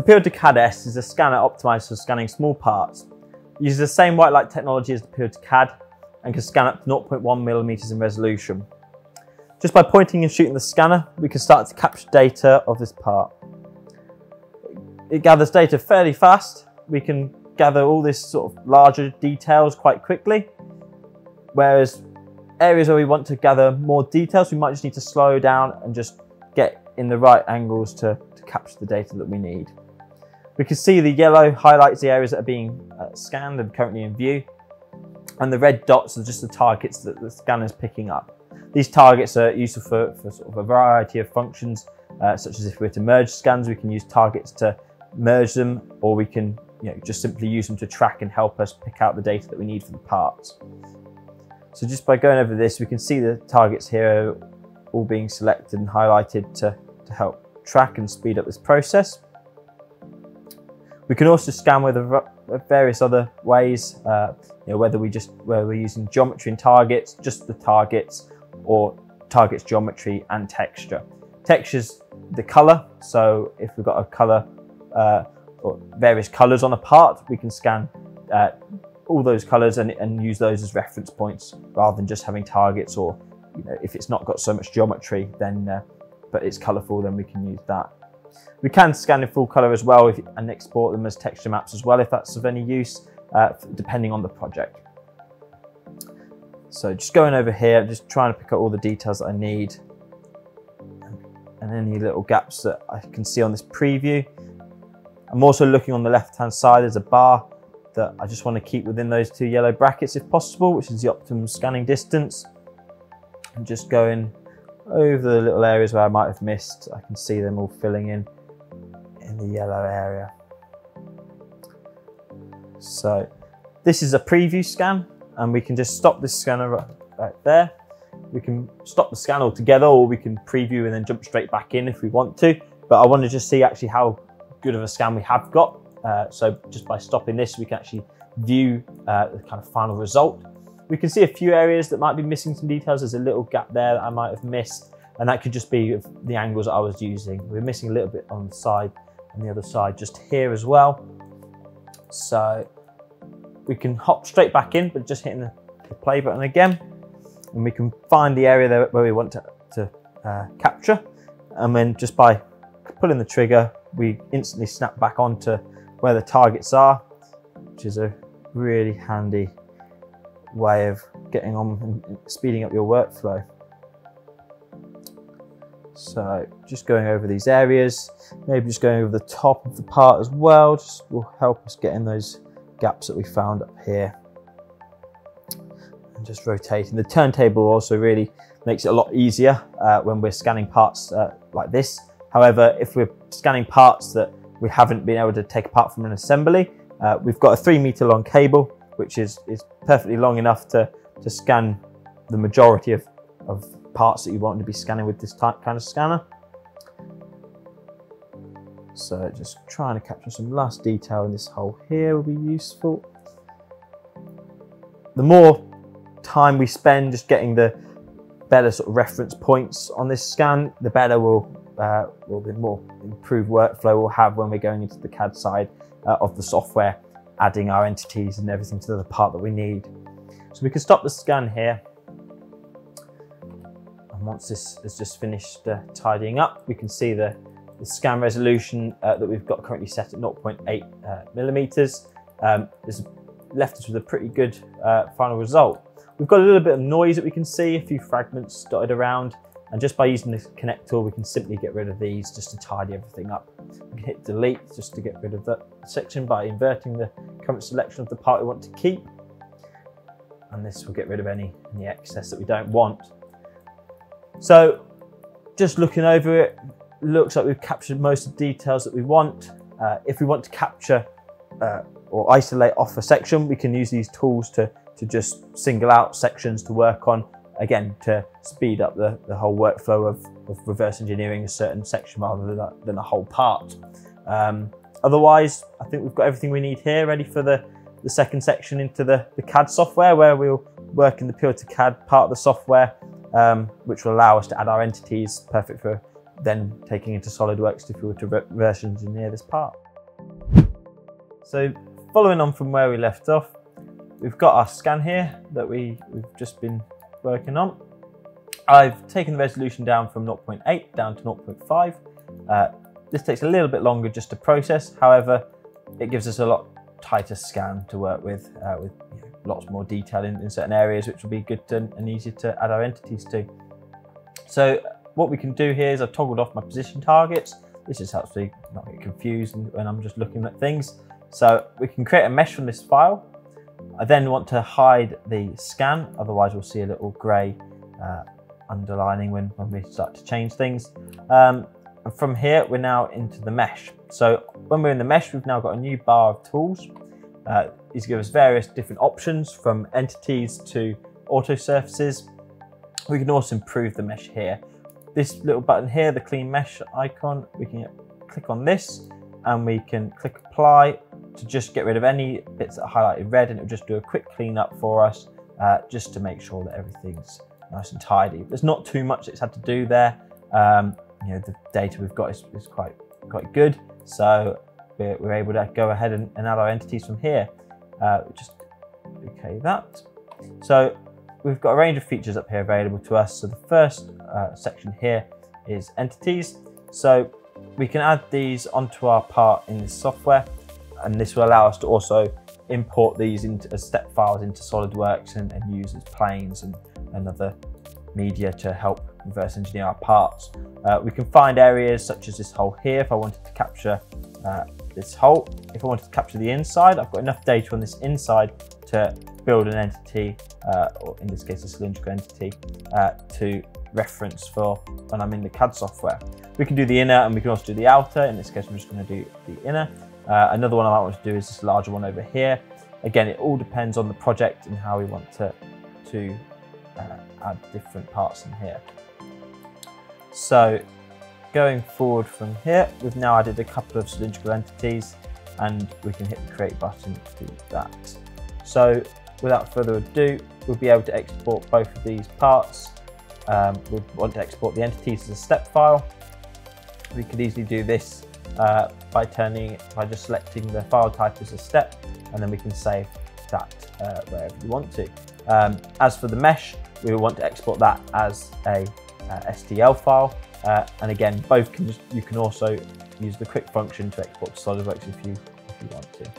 The purest CAD-S is a scanner optimised for scanning small parts. It uses the same white light technology as the purest CAD and can scan up to 0.1mm in resolution. Just by pointing and shooting the scanner, we can start to capture data of this part. It gathers data fairly fast. We can gather all this sort of larger details quite quickly, whereas areas where we want to gather more details, we might just need to slow down and just get in the right angles to capture the data that we need. We can see the yellow highlights the areas that are being scanned and currently in view, and the red dots are just the targets that the scanner is picking up. These targets are useful for sort of a variety of functions, such as if we were to merge scans, we can use targets to merge them, or we can just simply use them to track and help us pick out the data that we need for the parts. So just by going over this, we can see the targets here all being selected and highlighted to help track and speed up this process. We can also scan with various other ways, whether we're using geometry and targets, just the targets, or targets, geometry and texture. Texture's the color, so if we've got a color or various colors on a part, we can scan all those colors and use those as reference points rather than just having targets, or if it's not got so much geometry then but it's colorful, then we can use that. We can scan in full color as well and export them as texture maps as well if that's of any use, depending on the project. So just going over here, just trying to pick up all the details that I need and any little gaps that I can see on this preview. I'm also looking on the left hand side, there's a bar that I just want to keep within those two yellow brackets if possible, which is the optimum scanning distance. And just going over the little areas where I might have missed, I can see them all filling in the yellow area. So this is a preview scan, and we can just stop this scanner right there. We can stop the scan altogether, or we can preview and then jump straight back in if we want to. But I want to just see actually how good of a scan we have got. So just by stopping this, we can actually view the kind of final result. We can see a few areas that might be missing some details. There's a little gap there that I might have missed, and that could just be the angles that I was using. We're missing a little bit on the side and the other side just here as well. So we can hop straight back in, but just hitting the play button again, and we can find the area there where we want to capture, and then just by pulling the trigger, we instantly snap back onto where the targets are, which is a really handy way of getting on and speeding up your workflow. So just going over these areas, maybe just going over the top of the part as well, just will help us get in those gaps that we found up here. And just rotating. The turntable also really makes it a lot easier when we're scanning parts like this. However, if we're scanning parts that we haven't been able to take apart from an assembly, we've got a 3-meter long cable, which is perfectly long enough to scan the majority of parts that you want to be scanning with this kind of scanner. So just trying to capture some last detail in this hole here will be useful. The more time we spend just getting the better sort of reference points on this scan, the better the more improved workflow we'll have when we're going into the CAD side of the software, adding our entities and everything to the part that we need. So we can stop the scan here. And once this has just finished tidying up, we can see the scan resolution that we've got currently set at 0.8 millimeters. Has left us with a pretty good final result. We've got a little bit of noise that we can see, a few fragments dotted around, and just by using the connect tool, we can simply get rid of these just to tidy everything up. We can hit delete just to get rid of that section by inverting the current selection of the part we want to keep. And this will get rid of any excess that we don't want. So just looking over it, looks like we've captured most of the details that we want. If we want to capture or isolate off a section, we can use these tools to just single out sections to work on, again, to speed up the whole workflow of reverse engineering a certain section rather than a whole part. Otherwise, I think we've got everything we need here ready for the second section into the CAD software, where we'll work in the purest CAD part of the software, which will allow us to add our entities, perfect for then taking into SolidWorks if we were to reverse engineer this part. So following on from where we left off, we've got our scan here that we've just been working on. I've taken the resolution down from 0.8 down to 0.5. This takes a little bit longer just to process. However, it gives us a lot tighter scan to work with lots more detail in certain areas, which will be good and easy to add our entities to. So what we can do here is I've toggled off my position targets. This just helps me not get confused when I'm just looking at things. So we can create a mesh from this file. I then want to hide the scan, otherwise we'll see a little grey underlining when we start to change things. And from here, we're now into the mesh. So when we're in the mesh, we've now got a new bar of tools. These give us various different options from entities to auto surfaces. We can also improve the mesh here. This little button here, the clean mesh icon, we can click on this and we can click apply to just get rid of any bits that are highlighted red, and it'll just do a quick cleanup for us just to make sure that everything's nice and tidy. There's not too much it's had to do there. The data we've got is quite good, so we're able to go ahead and add our entities from here. Just okay that. So we've got a range of features up here available to us. So the first section here is entities. So we can add these onto our part in this software, and this will allow us to also import these as step files into SolidWorks and use as planes and other media to help reverse engineer our parts. We can find areas such as this hole here if I wanted to capture this hole. If I wanted to capture the inside, I've got enough data on this inside to build an entity, or in this case a cylindrical entity, to reference for when I'm in the CAD software. We can do the inner and we can also do the outer. In this case, I'm just going to do the inner. Another one I might want to do is this larger one over here. Again, it all depends on the project and how we want to add different parts in here. So going forward from here, we've now added a couple of cylindrical entities and we can hit the create button to do that. So without further ado, we'll be able to export both of these parts. We want to export the entities as a step file. We could easily do this by just selecting the file type as a step, and then we can save that wherever we want to. As for the mesh, we want to export that as a STL file, and again, you can also use the quick function to export to SolidWorks if you want to.